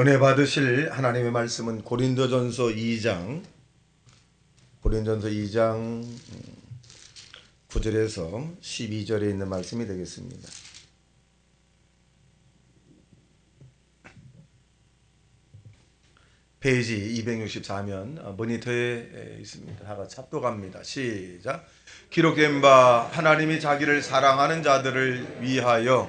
은혜 받으실 하나님의 말씀은 고린도전서 2장 9절에서 12절에 있는 말씀이 되겠습니다. 페이지 264면 모니터에 있습니다. 다 같이 합독합니다. 시작. 기록된 바 하나님이 자기를 사랑하는 자들을 위하여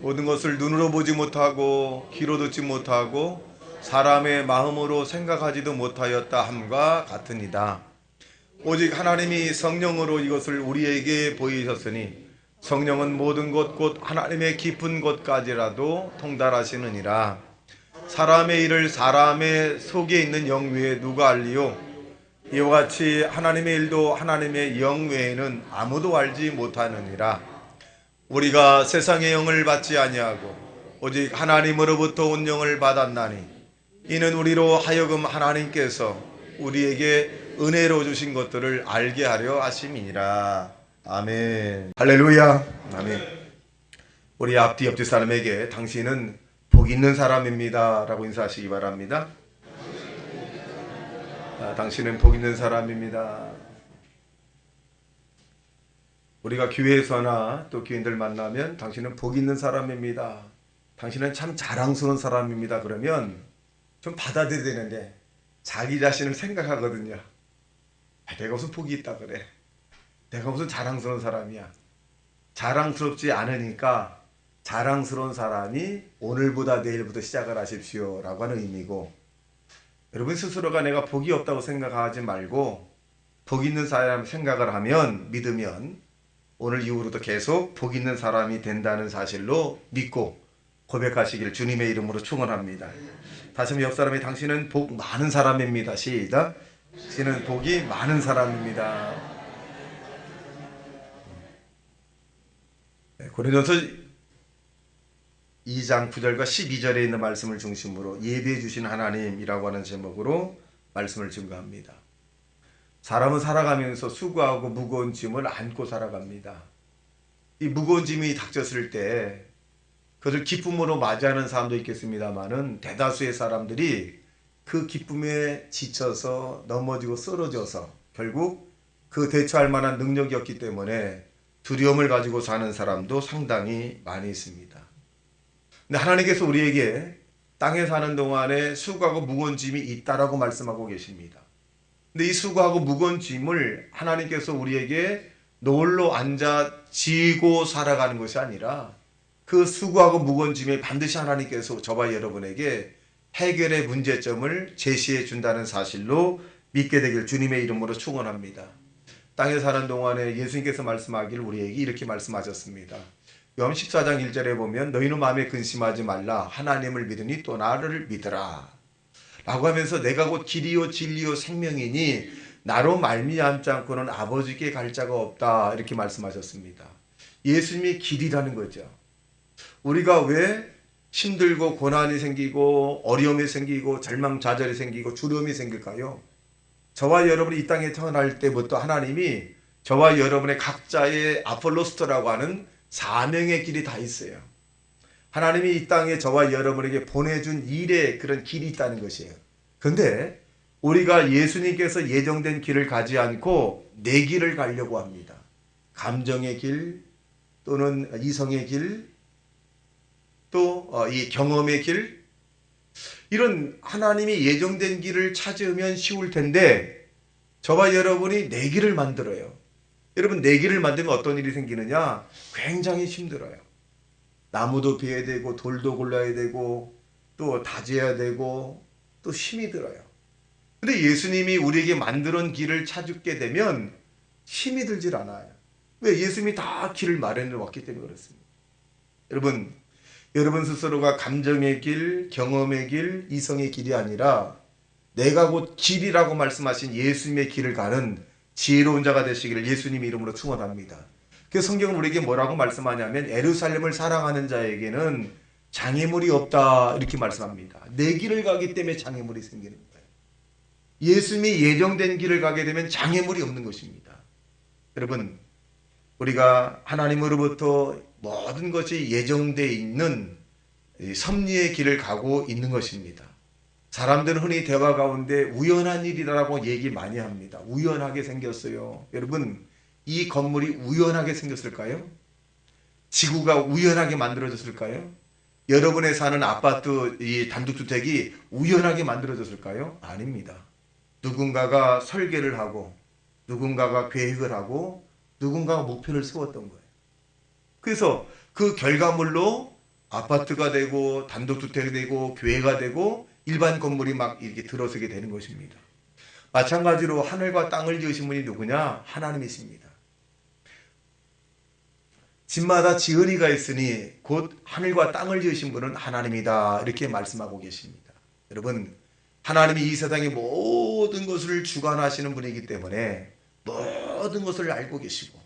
모든 것을 눈으로 보지 못하고 귀로 듣지 못하고 사람의 마음으로 생각하지도 못하였다 함과 같으니라. 오직 하나님이 성령으로 이것을 우리에게 보이셨으니 성령은 모든 것 곧 하나님의 깊은 것까지라도 통달하시느니라. 사람의 일을 사람의 속에 있는 영 외에 누가 알리요? 이와 같이 하나님의 일도 하나님의 영 외에는 아무도 알지 못하느니라. 우리가 세상의 영을 받지 아니하고 오직 하나님으로부터 온 영을 받았나니 이는 우리로 하여금 하나님께서 우리에게 은혜로 주신 것들을 알게 하려 하심이니라. 아멘. 할렐루야. 아멘. 우리 앞뒤 옆뒤 사람에게 당신은 복 있는 사람입니다 라고 인사하시기 바랍니다. 당신은 복 있는 사람입니다. 우리가 교회에서나 또 교인들 만나면 당신은 복 있는 사람입니다, 당신은 참 자랑스러운 사람입니다 그러면 좀 받아들여야 되는데 자기 자신을 생각하거든요. 내가 무슨 복이 있다 그래, 내가 무슨 자랑스러운 사람이야. 자랑스럽지 않으니까 자랑스러운 사람이 오늘보다 내일부터 시작을 하십시오 라고 하는 의미고, 여러분 스스로가 내가 복이 없다고 생각하지 말고 복 있는 사람 생각을 하면, 믿으면 오늘 이후로도 계속 복 있는 사람이 된다는 사실로 믿고 고백하시길 주님의 이름으로 축원합니다. 다시 한번 옆 사람이 당신은 복 많은 사람입니다. 시작. 당신은 복이 많은 사람입니다. 고린도서 2장 9절과 12절에 있는 말씀을 중심으로 예비해 주신 하나님이라고 하는 제목으로 말씀을 증거합니다. 사람은 살아가면서 수고하고 무거운 짐을 안고 살아갑니다. 이 무거운 짐이 닥쳤을 때 그것을 기쁨으로 맞이하는 사람도 있겠습니다만은 대다수의 사람들이 그 기쁨에 지쳐서 넘어지고 쓰러져서 결국 그 대처할 만한 능력이 없기 때문에 두려움을 가지고 사는 사람도 상당히 많이 있습니다. 근데 하나님께서 우리에게 땅에 사는 동안에 수고하고 무거운 짐이 있다라고 말씀하고 계십니다. 근데 이 수고하고 무거운 짐을 하나님께서 우리에게 노을로 앉아 지고 살아가는 것이 아니라 그 수고하고 무거운 짐에 반드시 하나님께서 저와 여러분에게 해결의 문제점을 제시해 준다는 사실로 믿게 되길 주님의 이름으로 축원합니다. 땅에 사는 동안에 예수님께서 말씀하기를 우리에게 이렇게 말씀하셨습니다. 요한 14장 1절에 보면 너희는 마음에 근심하지 말라, 하나님을 믿으니 또 나를 믿으라 라고 하면서 내가 곧 길이요 진리요 생명이니 나로 말미암지 않고는 아버지께 갈 자가 없다 이렇게 말씀하셨습니다. 예수님이 길이라는 거죠. 우리가 왜 힘들고 고난이 생기고 어려움이 생기고 절망좌절이 생기고 두려움이 생길까요? 저와 여러분이 이 땅에 태어날 때부터 하나님이 저와 여러분의 각자의 아폴로스토라고 하는 사명의 길이 다 있어요. 하나님이 이 땅에 저와 여러분에게 보내준 일의 그런 길이 있다는 것이에요. 그런데 우리가 예수님께서 예정된 길을 가지 않고 내 길을 가려고 합니다. 감정의 길 또는 이성의 길, 또 이 경험의 길, 이런 하나님이 예정된 길을 찾으면 쉬울 텐데 저와 여러분이 내 길을 만들어요. 여러분 내 길을 만들면 어떤 일이 생기느냐? 굉장히 힘들어요. 나무도 베야 되고 돌도 골라야 되고 또 다져야 되고 또 힘이 들어요. 근데 예수님이 우리에게 만드는 길을 찾게 되면 힘이 들질 않아요. 왜? 예수님이 다 길을 마련해 왔기 때문에 그렇습니다. 여러분 스스로가 감정의 길, 경험의 길, 이성의 길이 아니라 내가 곧 길이라고 말씀하신 예수님의 길을 가는 지혜로운 자가 되시기를 예수님 이름으로 축원합니다. 그래서 성경은 우리에게 뭐라고 말씀하냐면 예루살렘을 사랑하는 자에게는 장애물이 없다 이렇게 말씀합니다. 내 길을 가기 때문에 장애물이 생기는 거예요. 예수님이 예정된 길을 가게 되면 장애물이 없는 것입니다. 여러분 우리가 하나님으로부터 모든 것이 예정되어 있는 이 섭리의 길을 가고 있는 것입니다. 사람들은 흔히 대화 가운데 우연한 일이라고 얘기 많이 합니다. 우연하게 생겼어요. 여러분, 이 건물이 우연하게 생겼을까요? 지구가 우연하게 만들어졌을까요? 여러분의 사는 아파트, 이 단독주택이 우연하게 만들어졌을까요? 아닙니다. 누군가가 설계를 하고, 누군가가 계획을 하고, 누군가가 목표를 세웠던 거예요. 그래서 그 결과물로 아파트가 되고, 단독주택이 되고, 교회가 되고, 일반 건물이 막 이렇게 들어서게 되는 것입니다. 마찬가지로 하늘과 땅을 지으신 분이 누구냐? 하나님이십니다. 집마다 지은이가 있으니 곧 하늘과 땅을 지으신 분은 하나님이다. 이렇게 말씀하고 계십니다. 여러분, 하나님이 이 세상의 모든 것을 주관하시는 분이기 때문에 모든 것을 알고 계시고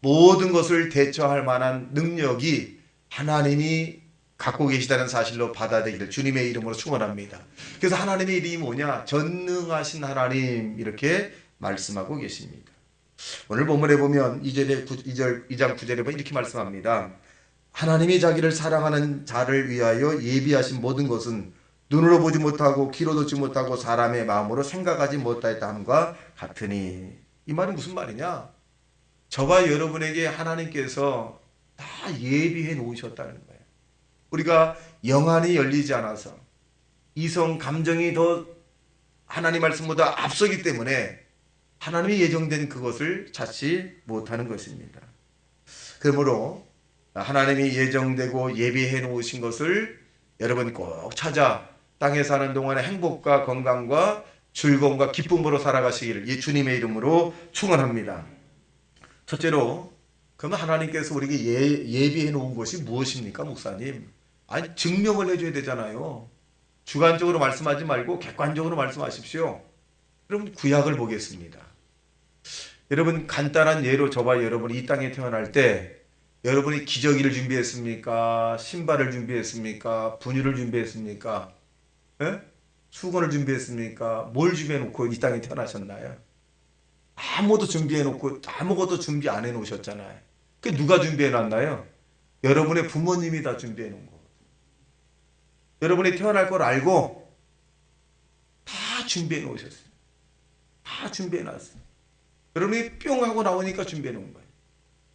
모든 것을 대처할 만한 능력이 하나님이 갖고 계시다는 사실로 받아들이기를 주님의 이름으로 축원합니다. 그래서 하나님의 이름이 뭐냐? 전능하신 하나님, 이렇게 말씀하고 계십니다. 오늘 본문에 보면 2장 9절에 보면 이렇게 말씀합니다. 하나님이 자기를 사랑하는 자를 위하여 예비하신 모든 것은 눈으로 보지 못하고 귀로 듣지 못하고 사람의 마음으로 생각하지 못하였다 함과 같으니. 이 말은 무슨 말이냐? 저와 여러분에게 하나님께서 다 예비해 놓으셨다는 거예요. 우리가 영안이 열리지 않아서 이성 감정이 더 하나님 말씀보다 앞서기 때문에 하나님이 예정된 그것을 찾지 못하는 것입니다. 그러므로 하나님이 예정되고 예비해 놓으신 것을 여러분 꼭 찾아 땅에 사는 동안에 행복과 건강과 즐거움과 기쁨으로 살아가시기를 이 주님의 이름으로 축원합니다. 첫째로, 그러면 하나님께서 우리에게 예비해 놓은 것이 무엇입니까, 목사님? 아니, 증명을 해줘야 되잖아요. 주관적으로 말씀하지 말고 객관적으로 말씀하십시오. 그럼 구약을 보겠습니다. 여러분, 간단한 예로 저와 여러분이 이 땅에 태어날 때 여러분이 기저귀를 준비했습니까? 신발을 준비했습니까? 분유를 준비했습니까? 예? 수건을 준비했습니까? 뭘 준비해놓고 이 땅에 태어나셨나요? 아무것도 준비해놓고 아무것도 준비 안 해놓으셨잖아요. 그게 누가 준비해놨나요? 여러분의 부모님이 다 준비해놓은 거. 여러분이 태어날 걸 알고 다 준비해놓으셨어요. 다 준비해놨어요. 여러분이 뿅 하고 나오니까 준비해 놓은 거예요.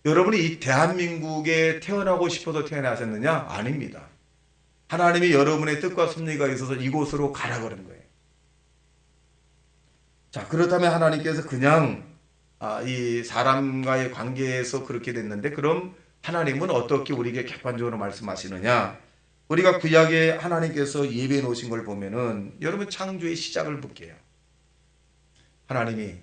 여러분이 이 대한민국에 태어나고 싶어서 태어나셨느냐? 아닙니다. 하나님이 여러분의 뜻과 섭리가 있어서 이곳으로 가라 그런 거예요. 자, 그렇다면 하나님께서 그냥 이 사람과의 관계에서 그렇게 됐는데, 그럼 하나님은 어떻게 우리에게 객관적으로 말씀하시느냐? 우리가 구약에 하나님께서 예배해 놓으신 걸 보면은 여러분 창조의 시작을 볼게요. 하나님이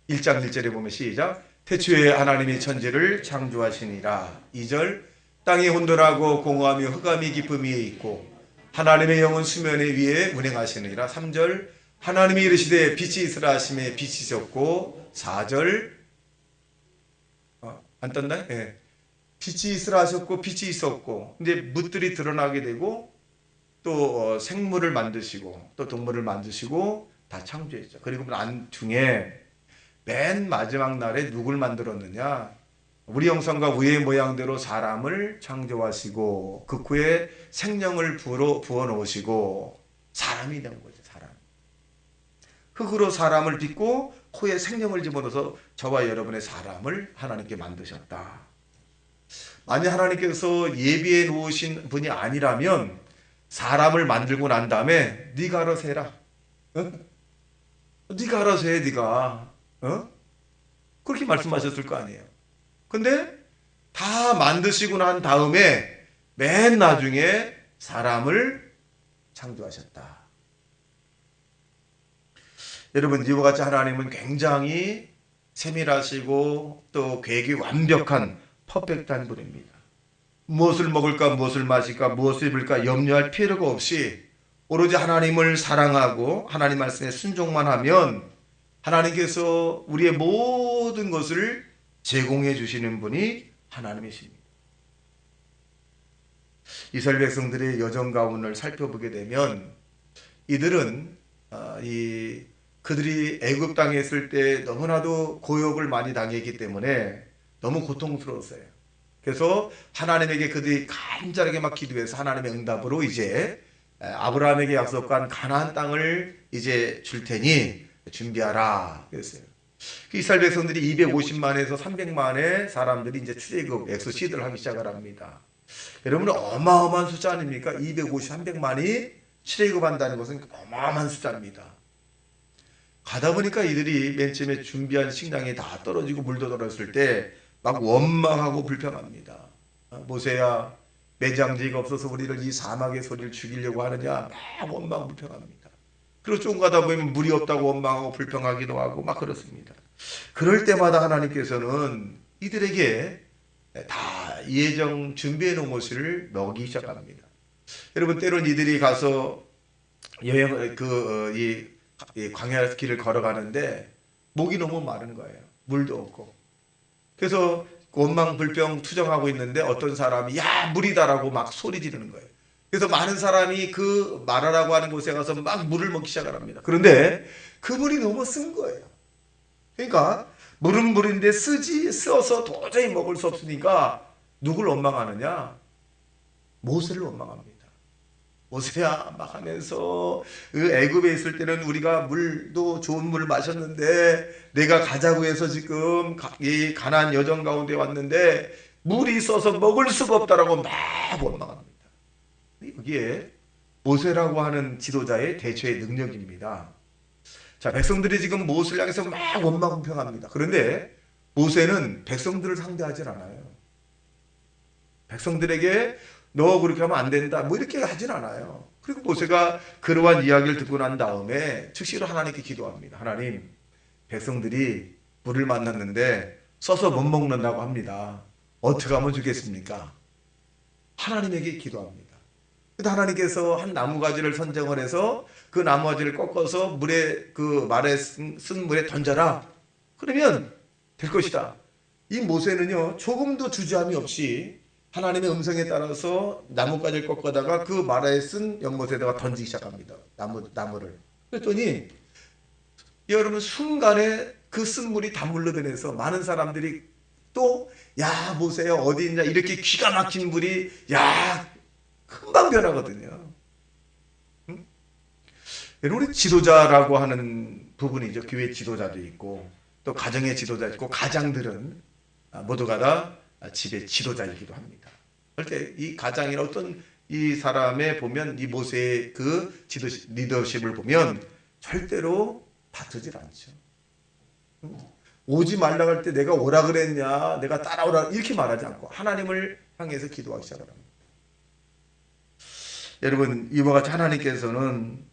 1장 1절에 보면 시작. 태초에 하나님이 천지를 창조하시니라. 2절. 땅이 혼돈하고 공허하며 흑암이 깊음 위에 있고 하나님의 영은 수면 위에 운행하시느니라. 3절. 하나님이 이르시되 빛이 있으라 하심에 빛이 있었고. 4절. 안 떴나요? 네. 빛이 있으라 하셨고 빛이 있었고, 이제 묻들이 드러나게 되고 또 생물을 만드시고 또 동물을 만드시고 다 창조했죠. 그리고 안중에 맨 마지막 날에 누굴 만들었느냐? 우리 형상과 우리의 모양대로 사람을 창조하시고 그 후에 생명을 부어 놓으시고 사람이 된 거죠. 사람. 흙으로 사람을 빚고 코에 생명을 집어넣어서 저와 여러분의 사람을 하나님께 만드셨다. 만약 하나님께서 예비해 놓으신 분이 아니라면 사람을 만들고 난 다음에 네가 알아서 해라. 어? 네가 알아서 해. 네가. 그렇게 말씀하셨을 거 아니에요. 근데 다 만드시고 난 다음에 맨 나중에 사람을 창조하셨다. 여러분, 이와 같이 하나님은 굉장히 세밀하시고 또 계획이 완벽한 퍼펙트한 분입니다. 무엇을 먹을까, 무엇을 마실까, 무엇을 입을까 염려할 필요가 없이 오로지 하나님을 사랑하고 하나님 말씀에 순종만 하면 하나님께서 우리의 모든 것을 제공해 주시는 분이 하나님이십니다. 이스라엘 백성들의 여정 가운을 살펴보게 되면 이들은 그들이 애굽 땅에 있을 때 너무나도 고역을 많이 당했기 때문에 너무 고통스러웠어요. 그래서 하나님에게 그들이 간절하게 막 기도해서 하나님의 응답으로 이제 아브라함에게 약속한 가나안 땅을 이제 줄 테니 준비하라 그랬어요. 그 이스라엘 백성들이 250만에서 300만의 사람들이 이제 출애굽 엑소시드를 하기 시작을 합니다. 여러분 어마어마한 숫자 아닙니까? 250, 300만이 출애굽한다는 것은 어마어마한 숫자입니다. 가다 보니까 이들이 맨 처음에 준비한 식량이 다 떨어지고 물도 떨어졌을 때 막 원망하고 불평합니다. 모세야, 매장지가 없어서 우리를 이 사막의 소리를 죽이려고 하느냐, 막 원망 불평합니다. 그리고 좀 가다 보면 물이 없다고 원망하고 불평하기도 하고 막 그렇습니다. 그럴 때마다 하나님께서는 이들에게 다 예정 준비해 놓은 것을 먹이기 시작합니다. 여러분 때론 이들이 가서 여행 이 광야 길을 걸어가는데 목이 너무 마른 거예요. 물도 없고. 그래서 원망 불평 투정하고 있는데 어떤 사람이 야 물이다라고 막 소리 지르는 거예요. 그래서 많은 사람이 그 마라라고 하는 곳에 가서 막 물을 먹기 시작을 합니다. 그런데 그 물이 너무 쓴 거예요. 그러니까 물은 물인데 써서 도저히 먹을 수 없으니까 누굴 원망하느냐? 모세를 원망합니다. 모세야 막 하면서 그 애굽에 있을 때는 우리가 물도 좋은 물을 마셨는데 내가 가자고 해서 지금 이 가나안 여정 가운데 왔는데 물이 있어서 먹을 수가 없다라고 막 원망합니다. 여기에 모세라고 하는 지도자의 대처의 능력입니다. 자, 백성들이 지금 모세를 향해서 막 원망 불평합니다. 그런데 모세는 백성들을 상대하지 않아요. 백성들에게 너 그렇게 하면 안 된다 뭐 이렇게 하진 않아요. 그리고 모세가 그러한 이야기를 듣고 난 다음에 즉시로 하나님께 기도합니다. 하나님, 백성들이 물을 만났는데 써서 못 먹는다고 합니다. 어떻게 하면 좋겠습니까? 하나님에게 기도합니다. 그래서 하나님께서 한 나무가지를 선정을 해서 그 나무가지를 꺾어서 물에 그 말에 쓴 물에 던져라. 그러면 될 것이다. 이 모세는요 조금도 주저함이 없이 하나님의 음성에 따라서 나뭇가지를 꺾어다가 그 마라에 쓴 연못에다가 던지기 시작합니다. 나무를. 그랬더니 여러분 순간에 그 쓴 물이 단물로 변해서 많은 사람들이 또 야 모세야 어디 있냐 이렇게 기가 막힌 물이 야 금방 변하거든요. 응? 여러분 우리 지도자라고 하는 부분이죠. 교회 지도자도 있고 또 가정의 지도자 있고 가장들은 모두가 다 집의 지도자이기도 합니다. 그럴 때 이 가장이나 어떤 이 사람의 보면 이 모세의 그 리더십을 보면 절대로 다투질 않죠. 오지 말라고 할 때 내가 오라 그랬냐 내가 따라오라 이렇게 말하지 않고 하나님을 향해서 기도하기 시작을 합니다. 여러분 이와 같이 하나님께서는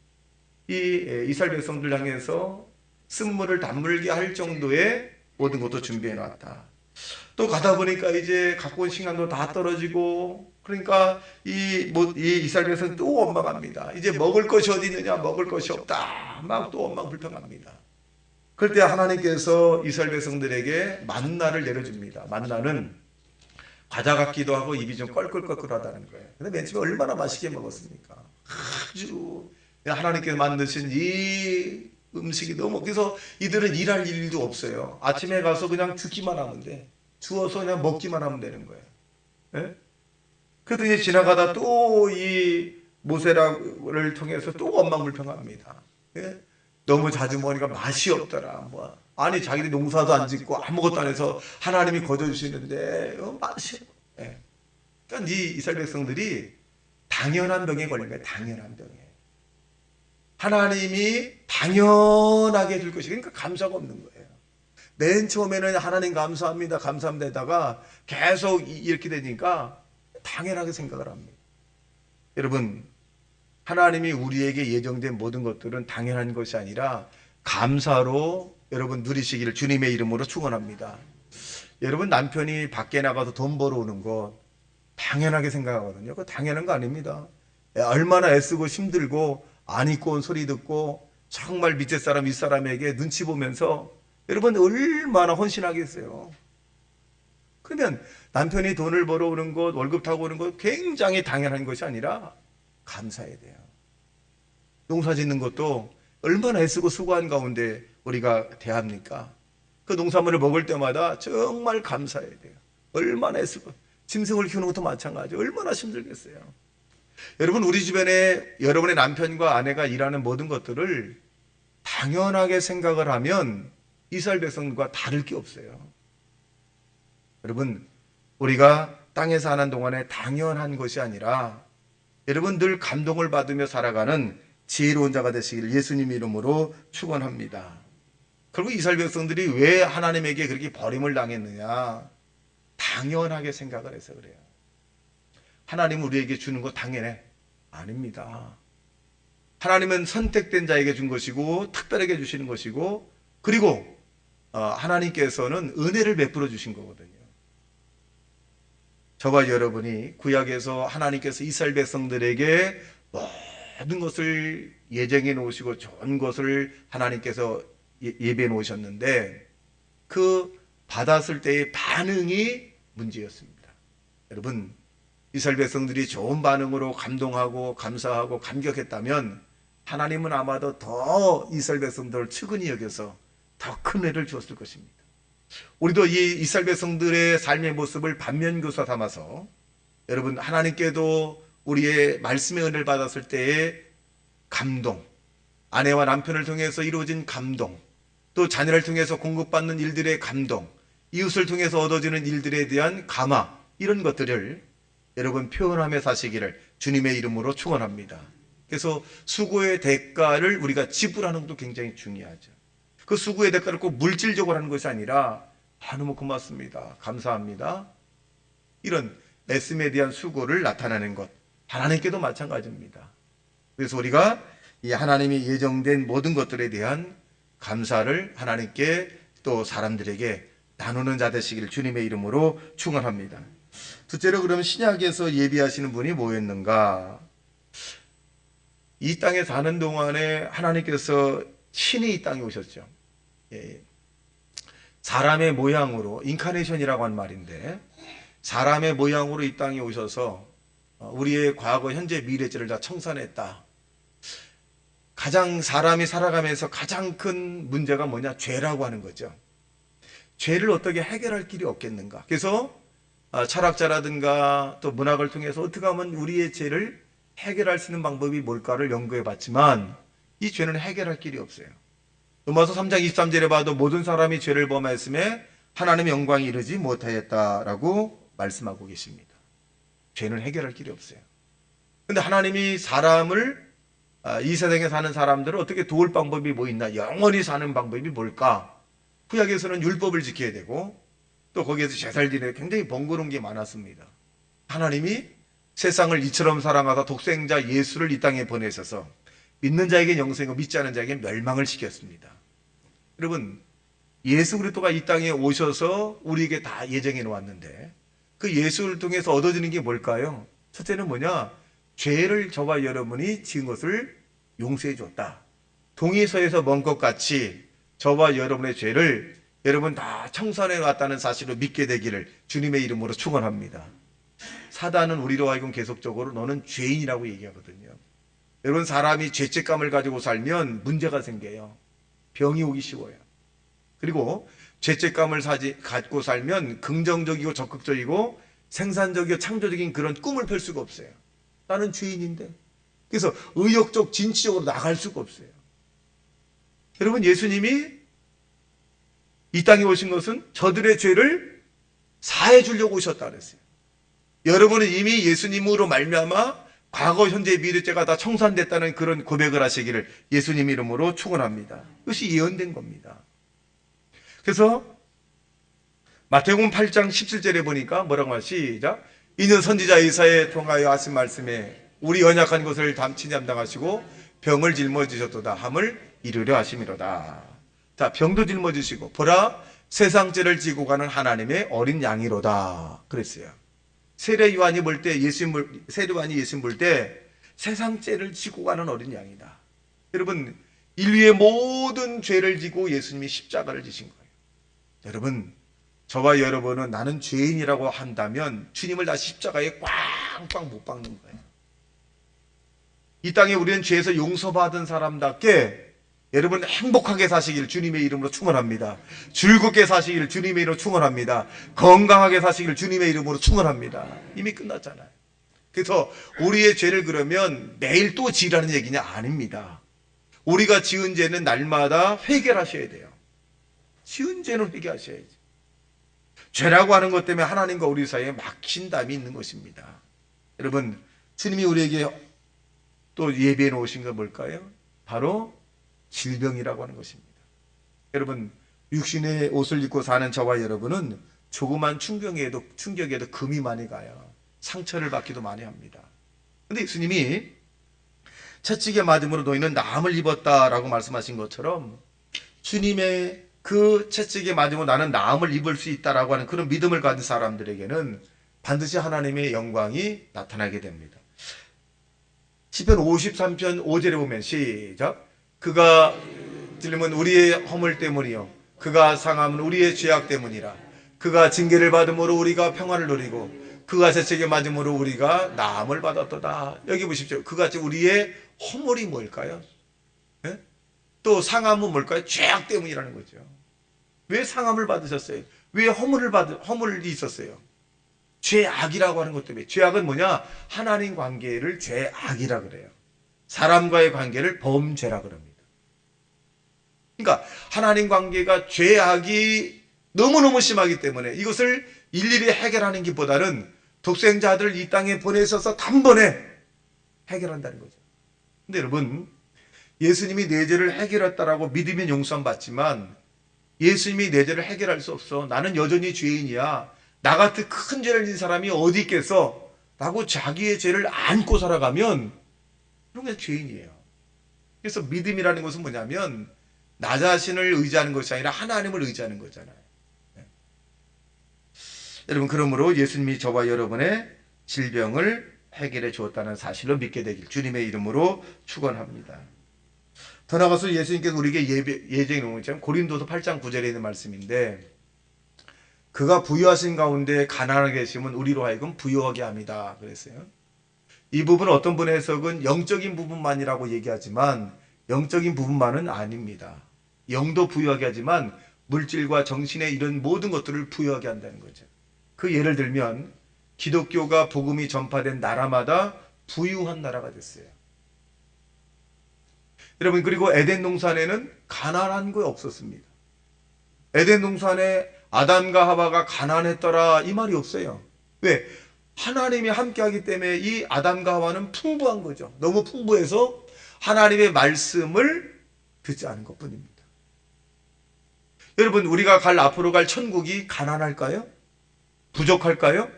이 이스라엘 백성들 향해서 쓴물을 단물게 할 정도의 모든 것도 준비해 놨다. 또 가다 보니까 이제 갖고 온 식량도 다 떨어지고 그러니까 이 이스라엘 백성은 또 원망합니다. 이제 먹을 것이 어디 있느냐 먹을 것이 없다 막 또 원망 불평합니다. 그럴 때 하나님께서 이스라엘 백성들에게 만나를 내려줍니다. 만나는 과자 같기도 하고 입이 좀 껄껄껄껄하다는 거예요. 근데 맨 처음에 얼마나 맛있게 먹었습니까? 아주 하나님께서 만드신 이 음식이 너무 그래서 이들은 일할 일도 없어요. 아침에 가서 그냥 죽기만 하면 돼. 주워서 그냥 먹기만 하면 되는 거예요. 예? 그랬더니 지나가다 또 이 모세를 통해서 또 원망불평합니다. 예? 너무 자주 먹으니까 맛이 없더라. 뭐 아니 자기들 농사도 안 짓고 아무것도 안 해서 하나님이 거저주시는데 맛이 없어. 예. 그러니까 이 이스라엘 백성들이 당연한 병에 걸린 거예요. 당연한 병에. 하나님이 당연하게 해줄 것이 그러니까 감사가 없는 거예요. 맨 처음에는 하나님 감사합니다. 감사합니다가 계속 이렇게 되니까 당연하게 생각을 합니다. 여러분 하나님이 우리에게 예정된 모든 것들은 당연한 것이 아니라 감사로 여러분 누리시기를 주님의 이름으로 축원합니다. 여러분 남편이 밖에 나가서 돈 벌어오는 것 당연하게 생각하거든요. 그거 당연한 거 아닙니다. 얼마나 애쓰고 힘들고 안 입고 온 소리 듣고 정말 밑에 사람 윗사람에게 눈치 보면서 여러분 얼마나 헌신하겠어요. 그러면 남편이 돈을 벌어오는 것 월급 타고 오는 것 굉장히 당연한 것이 아니라 감사해야 돼요. 농사 짓는 것도 얼마나 애쓰고 수고한 가운데 우리가 대합니까? 그 농산물을 먹을 때마다 정말 감사해야 돼요. 얼마나 애쓰고 짐승을 키우는 것도 마찬가지예요. 얼마나 힘들겠어요. 여러분, 우리 주변에 여러분의 남편과 아내가 일하는 모든 것들을 당연하게 생각을 하면 이스라엘 백성과 다를 게 없어요. 여러분, 우리가 땅에 사는 동안에 당연한 것이 아니라 여러분 늘 감동을 받으며 살아가는 지혜로운 자가 되시기를 예수님 이름으로 축원합니다. 결국 이스라엘 백성들이 왜 하나님에게 그렇게 버림을 당했느냐? 당연하게 생각을 해서 그래요. 하나님은 우리에게 주는 거 당연해? 아닙니다. 하나님은 선택된 자에게 준 것이고 특별하게 주시는 것이고, 그리고 하나님께서는 은혜를 베풀어 주신 거거든요. 저와 여러분이 구약에서 하나님께서 이스라엘 백성들에게 모든 것을 예정해 놓으시고 좋은 것을 하나님께서 예배해 놓으셨는데 그 받았을 때의 반응이 문제였습니다. 여러분, 이스라엘 백성들이 좋은 반응으로 감동하고 감사하고 감격했다면 하나님은 아마도 더 이스라엘 백성들을 측은히 여겨서 더 큰 은혜를 주었을 것입니다. 우리도 이 이스라엘 백성들의 삶의 모습을 반면교사 삼아서 여러분, 하나님께도 우리의 말씀의 은혜를 받았을 때의 감동, 아내와 남편을 통해서 이루어진 감동, 또 자녀를 통해서 공급받는 일들의 감동, 이웃을 통해서 얻어지는 일들에 대한 감화, 이런 것들을 여러분 표현하며 사시기를 주님의 이름으로 축원합니다. 그래서 수고의 대가를 우리가 지불하는 것도 굉장히 중요하죠. 그 수고의 대가를 꼭 물질적으로 하는 것이 아니라 너무 고맙습니다, 감사합니다, 이런 말씀에 대한 수고를 나타내는 것, 하나님께도 마찬가지입니다. 그래서 우리가 이 하나님이 예정된 모든 것들에 대한 감사를 하나님께 또 사람들에게 나누는 자 되시기를 주님의 이름으로 축원합니다. 둘째로, 그럼 신약에서 예비하시는 분이 뭐였는가? 이 땅에 사는 동안에 하나님께서 신이 이 땅에 오셨죠. 사람의 모양으로, 인카네이션이라고 하는 말인데, 사람의 모양으로 이 땅에 오셔서 우리의 과거, 현재, 미래죄를 다 청산했다. 가장 사람이 살아가면서 가장 큰 문제가 뭐냐? 죄라고 하는 거죠. 죄를 어떻게 해결할 길이 없겠는가? 그래서 철학자라든가 또 문학을 통해서 어떻게 하면 우리의 죄를 해결할 수 있는 방법이 뭘까를 연구해 봤지만 이 죄는 해결할 길이 없어요. 로마서 3장 23절에 봐도 모든 사람이 죄를 범하였음에 하나님의 영광이 이르지 못하였다라고 말씀하고 계십니다. 죄는 해결할 길이 없어요. 그런데 하나님이 사람을, 이 세상에 사는 사람들을 어떻게 도울 방법이 뭐 있나? 영원히 사는 방법이 뭘까? 구약에서는 율법을 지켜야 되고 또 거기에서 제사를 지내야 굉장히 번거로운 게 많았습니다. 하나님이 세상을 이처럼 사랑하사 독생자 예수를 이 땅에 보내셔서 믿는 자에게 영생이고 믿지 않는 자에게 멸망을 시켰습니다. 여러분, 예수 그리스도가 이 땅에 오셔서 우리에게 다 예정해 놓았는데 그 예수를 통해서 얻어지는 게 뭘까요? 첫째는 뭐냐? 죄를 저와 여러분이 지은 것을 용서해 줬다. 동의서에서 먼 것 같이 저와 여러분의 죄를 여러분 다 청산해 놨다는 사실을 믿게 되기를 주님의 이름으로 축원합니다. 사단은 우리로 하여금 계속적으로 너는 죄인이라고 얘기하거든요. 여러분, 사람이 죄책감을 가지고 살면 문제가 생겨요. 병이 오기 쉬워요. 그리고 죄책감을 갖고 살면 긍정적이고 적극적이고 생산적이고 창조적인 그런 꿈을 펼 수가 없어요. 나는 죄인인데. 그래서 의욕적 진취적으로 나갈 수가 없어요. 여러분, 예수님이 이 땅에 오신 것은 저들의 죄를 사해 주려고 오셨다 그랬어요. 여러분은 이미 예수님으로 말미암아 과거, 현재, 미래죄가 다 청산됐다는 그런 고백을 하시기를 예수님 이름으로 축원합니다. 이것이 예언된 겁니다. 그래서 마태복음 8장 17절에 보니까 뭐라고 하시? 시작. 이는 선지자 이사야에 통하여 하신 말씀에 우리 연약한 것을 친히 담당하시고 병을 짊어지셨도다 함을 이루려 하심이로다. 자, 병도 짊어지시고 보라 세상 죄를 지고 가는 하나님의 어린 양이로다 그랬어요. 세례 요한이 볼 때 세례 요한이 예수님 볼 때 세상 죄를 지고 가는 어린 양이다. 여러분, 인류의 모든 죄를 지고 예수님이 십자가를 지신 거예요. 여러분, 저와 여러분은 나는 죄인이라고 한다면 주님을 다시 십자가에 꽝꽝 못 박는 거예요. 이 땅에 우리는 죄에서 용서받은 사람답게 여러분 행복하게 사시길 주님의 이름으로 축원합니다. 즐겁게 사시길 주님의 이름으로 축원합니다. 건강하게 사시길 주님의 이름으로 축원합니다. 이미 끝났잖아요. 그래서 우리의 죄를 그러면 매일 또 지으라는 얘기냐? 아닙니다. 우리가 지은 죄는 날마다 회개하셔야 돼요. 지은 죄는 회개하셔야지. 죄라고 하는 것 때문에 하나님과 우리 사이에 막힌담이 있는 것입니다. 여러분, 주님이 우리에게 또 예배해 놓으신 건 뭘까요? 바로 질병이라고 하는 것입니다. 여러분, 육신의 옷을 입고 사는 저와 여러분은 조그만 충격에도 금이 많이 가요. 상처를 받기도 많이 합니다. 그런데 예수님이 채찍에 맞음으로 너희는 나음을 입었다라고 말씀하신 것처럼 주님의 그 채찍에 맞으면 나는 나음을 입을 수 있다라고 하는 그런 믿음을 가진 사람들에게는 반드시 하나님의 영광이 나타나게 됩니다. 시편 53편 5절에 보면 시작. 그가 찔림은 우리의 허물 때문이요 그가 상함은 우리의 죄악 때문이라. 그가 징계를 받음으로 우리가 평안을 누리고 그가 채찍에 맞음으로 우리가 나음을 받았도다. 여기 보십시오. 그같이 우리의 허물이 뭘까요? 네? 또 상함은 뭘까요? 죄악 때문이라는 거죠. 왜 상함을 받으셨어요? 왜 허물이 있었어요? 죄악이라고 하는 것 때문에. 죄악은 뭐냐? 하나님 관계를 죄악이라 그래요. 사람과의 관계를 범죄라 그럽니다. 그러니까 하나님 관계가 죄악이 너무너무 심하기 때문에 이것을 일일이 해결하는 것보다는 독생자들을 이 땅에 보내셔서 단번에 해결한다는 거죠. 근데 여러분, 예수님이 내 죄를 해결했다라고 믿으면 용서함 받지만 예수님이 내 죄를 해결할 수 없어. 나는 여전히 죄인이야. 나 같은 큰 죄를 진 사람이 어디 있겠어? 라고 자기의 죄를 안고 살아가면 그런 게 죄인이에요. 그래서 믿음이라는 것은 뭐냐면 나 자신을 의지하는 것이 아니라 하나님을 의지하는 거잖아요. 네. 여러분, 그러므로 예수님이 저와 여러분의 질병을 해결해 주었다는 사실을 믿게 되길 주님의 이름으로 축원합니다. 더 나아가서 예수님께서 우리에게 예정해 놓은 것처럼 고린도서 8장 9절에 있는 말씀인데 그가 부유하신 가운데 가난하게 계시면 우리로 하여금 부유하게 합니다. 그랬어요. 이 부분은 어떤 분의 해석은 영적인 부분만이라고 얘기하지만 영적인 부분만은 아닙니다. 영도 부유하게 하지만 물질과 정신의 이런 모든 것들을 부유하게 한다는 거죠. 그 예를 들면 기독교가 복음이 전파된 나라마다 부유한 나라가 됐어요. 여러분, 그리고 에덴 동산에는 가난한 거 없었습니다. 에덴 동산에 아담과 하와가 가난했더라 이 말이 없어요. 왜? 하나님이 함께하기 때문에 이 아담과 하와는 풍부한 거죠. 너무 풍부해서 하나님의 말씀을 듣지 않은 것뿐입니다. 여러분, 우리가 앞으로 갈 천국이 가난할까요? 부족할까요?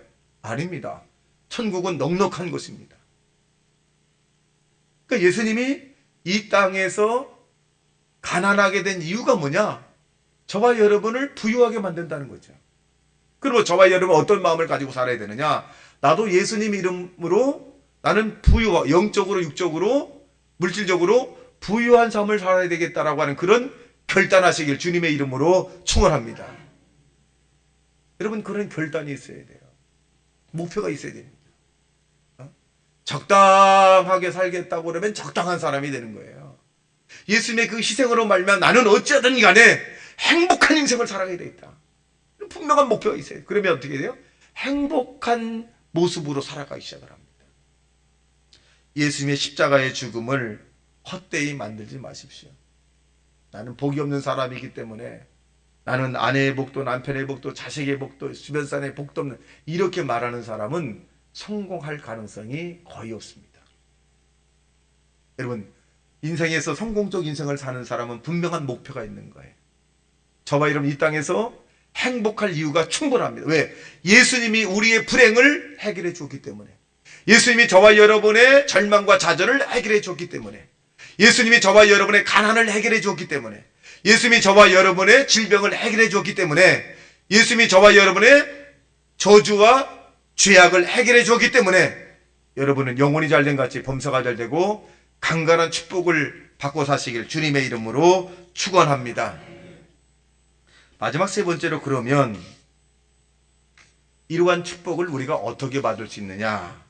아닙니다. 천국은 넉넉한 곳입니다. 그러니까 예수님이 이 땅에서 가난하게 된 이유가 뭐냐? 저와 여러분을 부유하게 만든다는 거죠. 그리고 저와 여러분 어떤 마음을 가지고 살아야 되느냐? 나도 예수님 이름으로 나는 영적으로 육적으로 물질적으로 부유한 삶을 살아야 되겠다라고 하는 그런 결단하시길 주님의 이름으로 축원합니다. 여러분, 그런 결단이 있어야 돼요. 목표가 있어야 됩니다. 적당하게 살겠다고 그러면 적당한 사람이 되는 거예요. 예수님의 그 희생으로 말미암아 나는 어찌하든 간에 행복한 인생을 살아가야 되겠다. 분명한 목표가 있어요. 그러면 어떻게 돼요? 행복한 모습으로 살아가기 시작을 합니다. 예수님의 십자가의 죽음을 헛되이 만들지 마십시오. 나는 복이 없는 사람이기 때문에 나는 아내의 복도 남편의 복도 자식의 복도 주변 사람의 복도 없는 이렇게 말하는 사람은 성공할 가능성이 거의 없습니다. 여러분, 인생에서 성공적 인생을 사는 사람은 분명한 목표가 있는 거예요. 저와 여러분 이 땅에서 행복할 이유가 충분합니다. 왜? 예수님이 우리의 불행을 해결해 주었기 때문에. 예수님이 저와 여러분의 절망과 좌절을 해결해 주었기 때문에. 예수님이 저와 여러분의 가난을 해결해 주었기 때문에. 예수님이 저와 여러분의 질병을 해결해 주었기 때문에. 예수님이 저와 여러분의 저주와 죄악을 해결해 주었기 때문에 여러분은 영혼이 잘된 같이 범사가 잘되고 강건한 축복을 받고 사시길 주님의 이름으로 축원합니다. 마지막 세 번째로, 그러면 이러한 축복을 우리가 어떻게 받을 수 있느냐?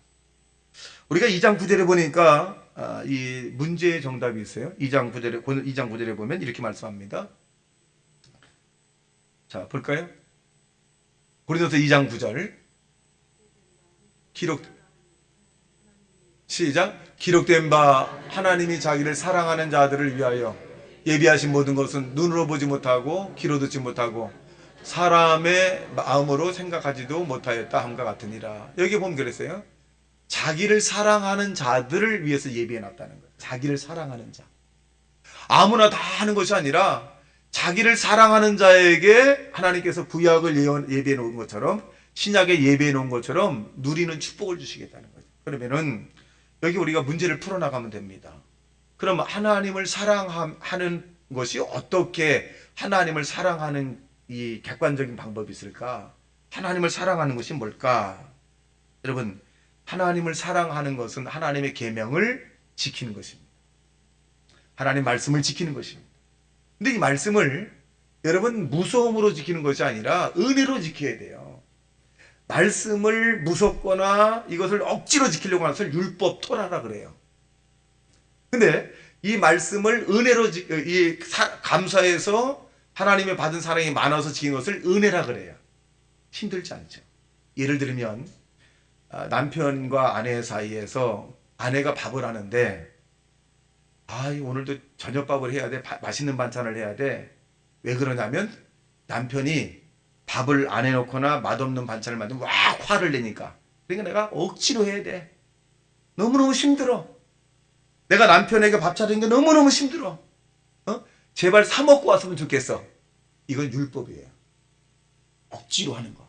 우리가 2장 9절에 보니까 이 문제의 정답이 있어요. 2장 9절에 보면 이렇게 말씀합니다. 자, 볼까요? 고린도서 2장 9절. 기록된 바 하나님이 자기를 사랑하는 자들을 위하여 예비하신 모든 것은 눈으로 보지 못하고 귀로 듣지 못하고 사람의 마음으로 생각하지도 못하였다 함과 같으니라. 여기 보면 그랬어요. 자기를 사랑하는 자들을 위해서 예비해 놨다는 거예요. 자기를 사랑하는 자. 아무나 다 하는 것이 아니라 자기를 사랑하는 자에게 하나님께서 구약을 예비해 놓은 것처럼, 신약에 예비해 놓은 것처럼 누리는 축복을 주시겠다는 거죠. 그러면은 여기 우리가 문제를 풀어나가면 됩니다. 그럼 하나님을 사랑하는 것이 어떻게 하나님을 사랑하는 이 객관적인 방법이 있을까? 하나님을 사랑하는 것이 뭘까? 여러분, 하나님을 사랑하는 것은 하나님의 계명을 지키는 것입니다. 하나님 말씀을 지키는 것입니다. 근데 이 말씀을 여러분 무서움으로 지키는 것이 아니라 은혜로 지켜야 돼요. 말씀을 무섭거나 이것을 억지로 지키려고 하는 것을 율법 토라라 그래요. 근데 이 말씀을 은혜로 감사해서 하나님의 받은 사랑이 많아서 지킨 것을 은혜라 그래요. 힘들지 않죠. 예를 들면 남편과 아내 사이에서 아내가 밥을 하는데 오늘도 저녁밥을 해야 돼. 맛있는 반찬을 해야 돼. 왜 그러냐면 남편이 밥을 안 해놓거나 맛없는 반찬을 만들면 와 화를 내니까. 그러니까 내가 억지로 해야 돼. 너무너무 힘들어. 내가 남편에게 밥 차리는 게 너무너무 힘들어. 제발 사 먹고 왔으면 좋겠어. 이건 율법이에요. 억지로 하는 거.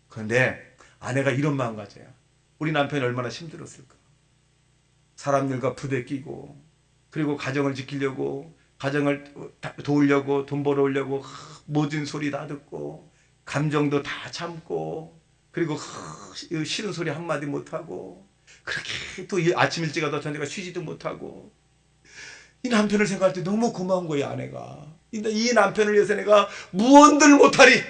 그런데 아내가 이런 마음가짐이야. 우리 남편이 얼마나 힘들었을까. 사람들과 부대끼고 그리고 가정을 지키려고 가정을 도우려고 돈 벌어오려고 모든 소리 다 듣고 감정도 다 참고 그리고 싫은 소리 한마디 못하고 그렇게 또 아침 일찍 가다 저녁에 쉬지도 못하고 이 남편을 생각할 때 너무 고마운 거야 아내가. 이 남편을 위해서 내가 무언들 못하리.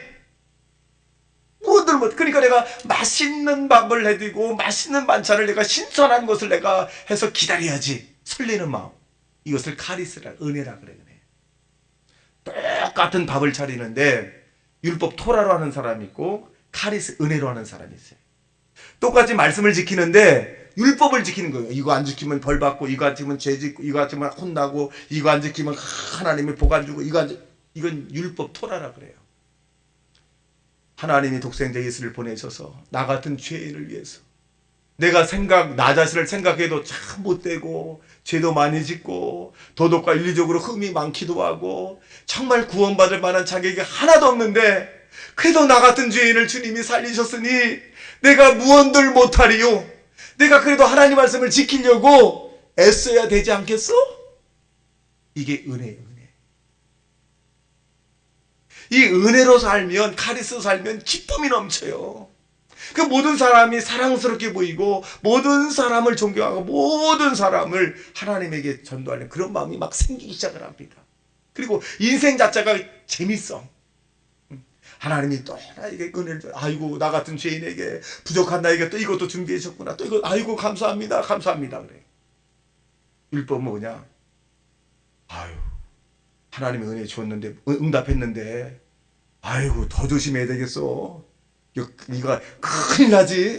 무언들 못. 그러니까 내가 맛있는 밥을 해드리고 맛있는 반찬을 내가 신선한 것을 내가 해서 기다려야지. 설레는 마음. 이것을 카리스라 은혜라 그래. 똑같은 밥을 차리는데 율법 토라로 하는 사람이 있고 카리스 은혜로 하는 사람이 있어요. 똑같이 말씀을 지키는데 율법을 지키는 거예요. 이거 안 지키면 벌 받고 이거 안 지키면 죄 짓고 이거 안 지키면 혼나고 이거 안 지키면 하나님이 복 안 주고 이건 율법 토라라 그래요. 하나님이 독생자 예수를 보내셔서 나 같은 죄인을 위해서 내가 나 자신을 생각해도 참 못되고 죄도 많이 짓고 도덕과 윤리적으로 흠이 많기도 하고 정말 구원받을 만한 자격이 하나도 없는데 그래도 나 같은 죄인을 주님이 살리셨으니 내가 무언들 못하리요. 내가 그래도 하나님 말씀을 지키려고 애써야 되지 않겠어? 이게 은혜예요. 은혜. 이 은혜로 살면 카리스로 살면 기쁨이 넘쳐요. 그 모든 사람이 사랑스럽게 보이고 모든 사람을 존경하고 모든 사람을 하나님에게 전도하는 그런 마음이 막 생기기 시작을 합니다. 그리고 인생 자체가 재밌어. 하나님이 또 나에게 은혜를 줘. 아이고 나 같은 죄인에게 부족한 나에게 또 이것도 준비하셨구나. 또 이거 아이고 감사합니다. 감사합니다. 그래. 율법은 뭐냐? 하나님이 은혜 줬는데 응답했는데 아이고 더 조심해야 되겠어. 이거 큰일 나지.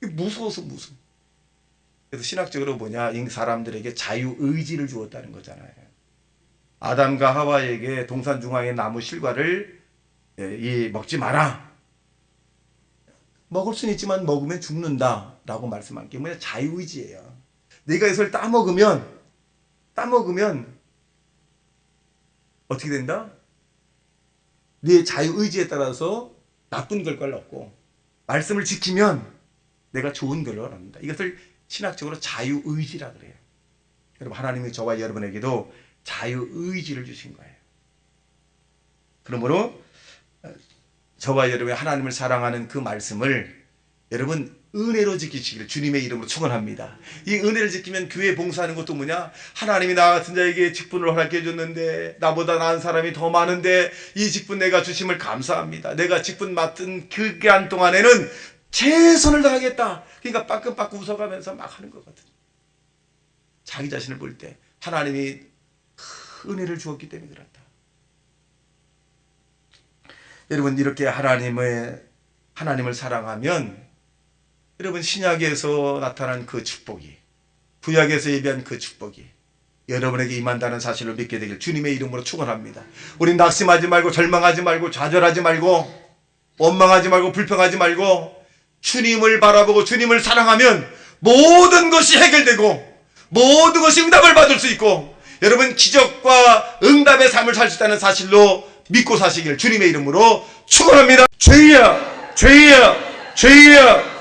무서워서 무서워. 그래서 신학적으로 뭐냐? 이 사람들에게 자유의지를 주었다는 거잖아요. 아담과 하와에게 동산 중앙의 나무 실과를 먹지 마라. 먹을 수는 있지만 먹으면 죽는다 라고 말씀한 게 뭐냐? 자유의지예요. 내가 이것을 따먹으면 어떻게 된다? 네 자유의지에 따라서 나쁜 결과를 얻고 말씀을 지키면 내가 좋은 결과를 얻는다. 이것을 신학적으로 자유의지라 그래요. 여러분 하나님이 저와 여러분에게도 자유의지를 주신 거예요. 그러므로 저와 여러분이 하나님을 사랑하는 그 말씀을 여러분 은혜로 지키시기를 주님의 이름으로 축원합니다. 이 은혜를 지키면 교회 봉사하는 것도 뭐냐? 하나님이 나 같은 자에게 직분을 허락해 줬는데 나보다 나은 사람이 더 많은데 이 직분 내가 주심을 감사합니다. 내가 직분 맡은 그 기간 동안에는 최선을 다하겠다. 그러니까 빠끔빠끔 웃어가면서 막 하는 거거든. 자기 자신을 볼 때 하나님이 큰 은혜를 주었기 때문에 그렇다. 여러분, 이렇게 하나님을 사랑하면 여러분, 신약에서 나타난 그 축복이, 구약에서 예비한 그 축복이 여러분에게 임한다는 사실을 믿게 되길 주님의 이름으로 축원합니다. 우리 낙심하지 말고 절망하지 말고 좌절하지 말고 원망하지 말고 불평하지 말고 주님을 바라보고 주님을 사랑하면 모든 것이 해결되고 모든 것이 응답을 받을 수 있고 여러분, 기적과 응답의 삶을 살 수 있다는 사실로 믿고 사시길 주님의 이름으로 축원합니다. 주여, 주여, 주여.